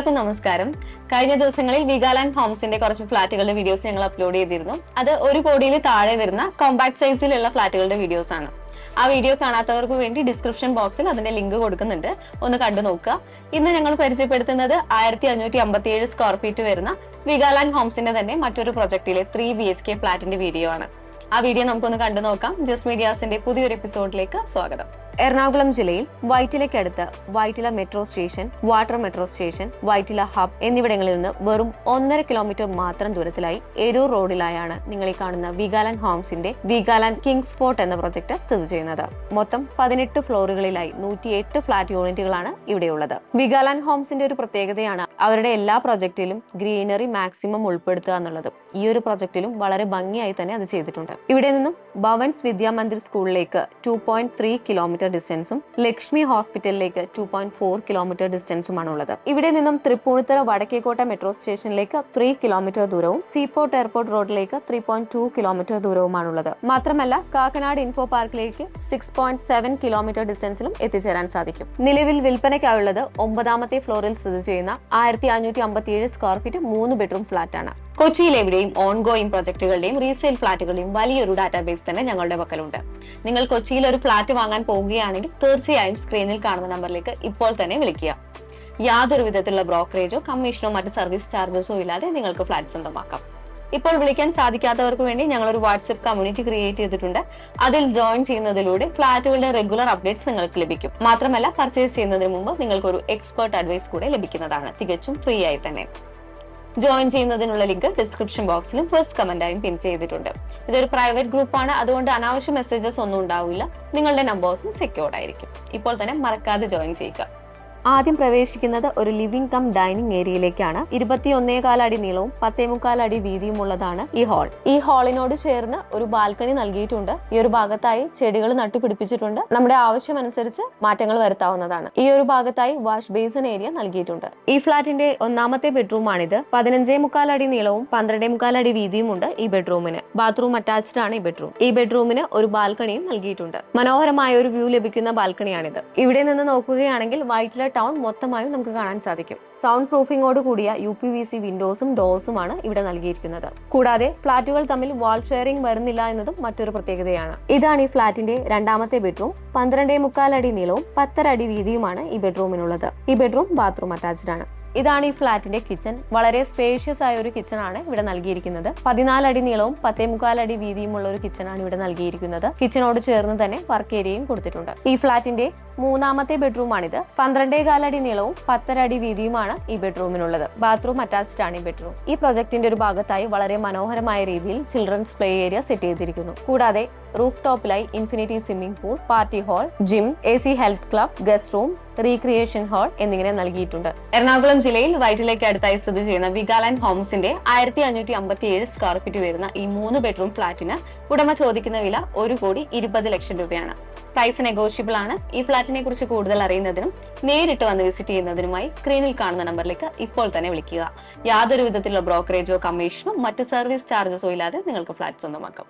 എല്ലാവർക്കും നമസ്കാരം. കഴിഞ്ഞ ദിവസങ്ങളിൽ വിഗാലാൻഡ് ഹോംസിന്റെ കുറച്ച് ഫ്ലാറ്റുകളുടെ വീഡിയോസ് ഞങ്ങൾ അപ്ലോഡ് ചെയ്തിരുന്നു. അത് 1 കോടിയിൽ താഴെ വരുന്ന കോമ്പാക്ട് സൈസിലുള്ള ഫ്ലാറ്റുകളുടെ വീഡിയോസ് ആണ്. ആ വീഡിയോ കാണാത്തവർക്ക് വേണ്ടി ഡിസ്ക്രിപ്ഷൻ ബോക്സിൽ അതിന്റെ ലിങ്ക് കൊടുക്കുന്നുണ്ട്, ഒന്ന് കണ്ടു നോക്കുക. ഇന്ന് ഞങ്ങൾ പരിചയപ്പെടുത്തുന്നത് 1557 സ്ക്വയർ ഫീറ്റ് വരുന്ന വിഗാലാൻഡ് ഹോംസിന്റെ തന്നെ മറ്റൊരു പ്രൊജക്ടിലെ 3 BHK ഫ്ലാറ്റിന്റെ വീഡിയോ ആണ്. ആ വീഡിയോ നമുക്കൊന്ന് കണ്ടു നോക്കാം. ജസ്റ്റ് മീഡിയാസിന്റെ പുതിയൊരു എപ്പിസോഡിലേക്ക് സ്വാഗതം. എറണാകുളം ജില്ലയിൽ വൈറ്റിലയ്ക്കടുത്ത് Vyttila metro station, water metro station, Vyttila hub എന്നിവിടങ്ങളിൽ നിന്ന് വെറും 1.5 കിലോമീറ്റർ മാത്രം ദൂരത്തിലായി എരൂർ റോഡിലായാണ് നിങ്ങൾ ഈ കാണുന്ന വിഗാലാൻഡ് ഹോംസിന്റെ വിഗാലാൻഡ് കിങ്സ് ഫോർട്ട് എന്ന പ്രൊജക്ട് സ്ഥിതി ചെയ്യുന്നത്. മൊത്തം 18 ഫ്ലോറുകളിലായി 108 ഫ്ളാറ്റ് യൂണിറ്റുകളാണ് ഇവിടെയുള്ളത്. വിഗാലാൻഡ് ഹോംസിന്റെ ഒരു പ്രത്യേകതയാണ് അവരുടെ എല്ലാ പ്രൊജക്റ്റിലും ഗ്രീനറി മാക്സിമം ഉൾപ്പെടുത്തുക എന്നുള്ളത്. ഈ ഒരു പ്രൊജക്റ്റിലും വളരെ ഭംഗിയായി തന്നെ അത് ചെയ്തിട്ടുണ്ട്. ഇവിടെ നിന്നും ഭവൻസ് വിദ്യാമന്ദിർ സ്കൂളിലേക്ക് 2.3 കിലോമീറ്റർ ഡിസ്റ്റൻസും ലക്ഷ്മി ഹോസ്പിറ്റലിലേക്ക് 2.4 കിലോമീറ്റർ ഡിസ്റ്റൻസുമാണ് ഉള്ളത്. ഇവിടെ നിന്നും തൃപ്പൂണിത്തുറ വടക്കേക്കോട്ട മെട്രോ സ്റ്റേഷനിലേക്ക് 3 കിലോമീറ്റർ ദൂരവും സീപോർട്ട് എയർപോർട്ട് റോഡിലേക്ക് 3.2 കിലോമീറ്റർ ദൂരവുമാണുള്ളത്. മാത്രമല്ല കാക്കനാട് ഇൻഫോ പാർക്കിലേക്ക് 6.7 കിലോമീറ്റർ ഡിസ്റ്റൻസിലും എത്തിച്ചേരാൻ സാധിക്കും. നിലവിൽ വിൽപ്പനയ്ക്കായുള്ളത് 9ാമത്തെ ഫ്ലോറിൽ സ്ഥിതി ചെയ്യുന്ന 1557 സ്ക്വയർ ഫീറ്റ് 3 ബെഡ്റൂം ഫ്ളാറ്റ് ആണ്. കൊച്ചിയിൽ എവിടെയും ഓൺഗോയിങ് പ്രൊജക്ടുകളുടെയും റീസെയിൽ ഫ്ളാറ്റുകളുടെയും വലിയൊരു ഡാറ്റാബേസ് തന്നെ ഞങ്ങളുടെ പക്കലുണ്ട്. നിങ്ങൾ കൊച്ചിയിൽ ഒരു ഫ്ളാറ്റ് വാങ്ങാൻ പോകുകയാണെങ്കിൽ തീർച്ചയായും സ്ക്രീനിൽ കാണുന്ന നമ്പറിലേക്ക് ഇപ്പോൾ തന്നെ വിളിക്കുക. യാതൊരു വിധത്തിലുള്ള ബ്രോക്കറേജോ കമ്മീഷനോ മറ്റ് സർവീസ് ചാർജസോ ഇല്ലാതെ നിങ്ങൾക്ക് ഫ്ളാറ്റ് സ്വന്തമാക്കാം. ഇപ്പോൾ വിളിക്കാൻ സാധിക്കാത്തവർക്ക് വേണ്ടി ഞങ്ങൾ ഒരു വാട്സ്ആപ്പ് കമ്മ്യൂണിറ്റി ക്രിയേറ്റ് ചെയ്തിട്ടുണ്ട്. അതിൽ ജോയിൻ ചെയ്യുന്നതിലൂടെ ഫ്ളാറ്റുകളുടെ റെഗുലർ അപ്ഡേറ്റ്സ് നിങ്ങൾക്ക് ലഭിക്കും. മാത്രമല്ല പർച്ചേസ് ചെയ്യുന്നതിന് മുമ്പ് നിങ്ങൾക്ക് ഒരു എക്സ്പെർട്ട് അഡ്വൈസ് കൂടെ ലഭിക്കുന്നതാണ്, തികച്ചും ഫ്രീ ആയി തന്നെ. ജോയിൻ ചെയ്യുന്നതിനുള്ള ലിങ്ക് ഡിസ്ക്രിപ്ഷൻ ബോക്സിലും ഫസ്റ്റ് കമന്റായും പിൻ ചെയ്തിട്ടുണ്ട്. ഇതൊരു പ്രൈവറ്റ് ഗ്രൂപ്പാണ്, അതുകൊണ്ട് അനാവശ്യ മെസ്സേജസ് ഒന്നും ഉണ്ടാവില്ല. നിങ്ങളുടെ നമ്പേഴ്സും സെക്യൂർഡ് ആയിരിക്കും. ഇപ്പോൾ തന്നെ മറക്കാതെ ജോയിൻ ചെയ്യുക. ആദ്യം പ്രവേശിക്കുന്നത് ഒരു ലിവിംഗ് കം ഡൈനിങ് ഏരിയയിലേക്കാണ്. 21.25 അടി നീളവും 10.25 അടി വീതിയും ഉള്ളതാണ് ഈ ഹാൾ. ഈ ഹാളിനോട് ചേർന്ന് ഒരു ബാൽക്കണി നൽകിയിട്ടുണ്ട്. ഈ ഒരു ഭാഗത്തായി ചെടികൾ നട്ടുപിടിപ്പിച്ചിട്ടുണ്ട്. നമ്മുടെ ആവശ്യമനുസരിച്ച് മാറ്റങ്ങൾ വരുത്താവുന്നതാണ്. ഈ ഒരു ഭാഗത്തായി വാഷ് ബേസിൻ ഏരിയ നൽകിയിട്ടുണ്ട്. ഈ ഫ്ളാറ്റിന്റെ 1ാമത്തെ ബെഡ്റൂം ആണിത്. 15.25 അടി നീളവും 12.25 അടി വീതിയും ഉണ്ട് ഈ ബെഡ്റൂമിന്. ബാത്റൂം അറ്റാച്ച്ഡ് ആണ് ഈ ബെഡ്റൂം. ഈ ബെഡ്റൂമിന് ഒരു ബാൽക്കണിയും നൽകിയിട്ടുണ്ട്. മനോഹരമായ ഒരു വ്യൂ ലഭിക്കുന്ന ബാൽക്കണിയാണിത്. ഇവിടെ നിന്ന് നോക്കുകയാണെങ്കിൽ വൈറ്റില ടൗൺ മൊത്തമായും നമുക്ക് കാണാൻ സാധിക്കും. സൗണ്ട് പ്രൂഫിംഗോട് കൂടിയ UPVC വിൻഡോസും ഡോർസുമാണ് ഇവിടെ നൽകിയിരിക്കുന്നത്. കൂടാതെ ഫ്ളാറ്റുകൾ തമ്മിൽ വാൾ ഷെയറിംഗ് വരുന്നില്ല എന്നതും മറ്റൊരു പ്രത്യേകതയാണ്. ഇതാണ് ഈ ഫ്ളാറ്റിന്റെ 2ാമത്തെ ബെഡ്റൂം. 12.25 അടി നീളവും 10 അടി വീതിയുമാണ് ഈ ബെഡ്റൂമിനുള്ളത്. ഈ ബെഡ്റൂം ബാത്റൂം അറ്റാച്ച്ഡ് ആണ്. ഇതാണ് ഈ ഫ്ളാറ്റിന്റെ കിച്ചൺ. വളരെ സ്പേഷ്യസ് ആയ ഒരു കിച്ചൺ ആണ് ഇവിടെ നൽകിയിരിക്കുന്നത്. 14 അടി നീളവും 10.25 അടി വീതിയുമുള്ള ഒരു കിച്ചൺ ആണ് ഇവിടെ നൽകിയിരിക്കുന്നത്. കിച്ചണോട് ചേർന്ന് തന്നെ വർക്ക് ഏരിയയും കൊടുത്തിട്ടുണ്ട്. ഈ ഫ്ളാറ്റിന്റെ 3ാമത്തെ ബെഡ്റൂം ആണിത്. 12.25 അടി നീളവും 10 അടി വീതിയുമാണ് ഈ ബെഡ്റൂമിനുള്ളത്. ബാത്റൂം അറ്റാച്ച്ഡ് ആണ് ഈ ബെഡ്റൂം. ഈ പ്രൊജക്ടിന്റെ ഒരു ഭാഗത്തായി വളരെ മനോഹരമായ രീതിയിൽ ചിൽഡ്രൻസ് പ്ലേ ഏരിയ സെറ്റ് ചെയ്തിരിക്കുന്നു. കൂടാതെ റൂഫ് ടോപ്പിലായി infinity swimming pool, party hall, gym, AC health club, guest rooms, recreation hall എന്നിങ്ങനെ നൽകിയിട്ടുണ്ട്. എറണാകുളം ജില്ലയിൽ വൈറ്റിലേക്ക് അടുത്തായി സ്ഥിതി ചെയ്യുന്ന വിഗാലാൻഡ് ഹോംസിന്റെ 1557 സ്ക്വയർ ഫീറ്റ് വരുന്ന ഈ 3 ബെഡ്റൂം ഫ്ളാറ്റിന് ഉടമ ചോദിക്കുന്ന വില 1,20 ലക്ഷം രൂപയാണ്. പ്രൈസ് നെഗോഷ്യബിൾ ആണ്. ഈ ഫ്ളാറ്റിനെ കുറിച്ച് കൂടുതൽ അറിയുന്നതിനും നേരിട്ട് വന്ന് വിസിറ്റ് ചെയ്യുന്നതിനുമായി സ്ക്രീനിൽ കാണുന്ന നമ്പറിലേക്ക് ഇപ്പോൾ തന്നെ വിളിക്കുക. യാതൊരു വിധത്തിലുള്ള ബ്രോക്കറേജോ കമ്മീഷനോ മറ്റ് സർവീസ് ചാർജസോ ഇല്ലാതെ നിങ്ങൾക്ക് ഫ്ളാറ്റ് സ്വന്തമാക്കാം.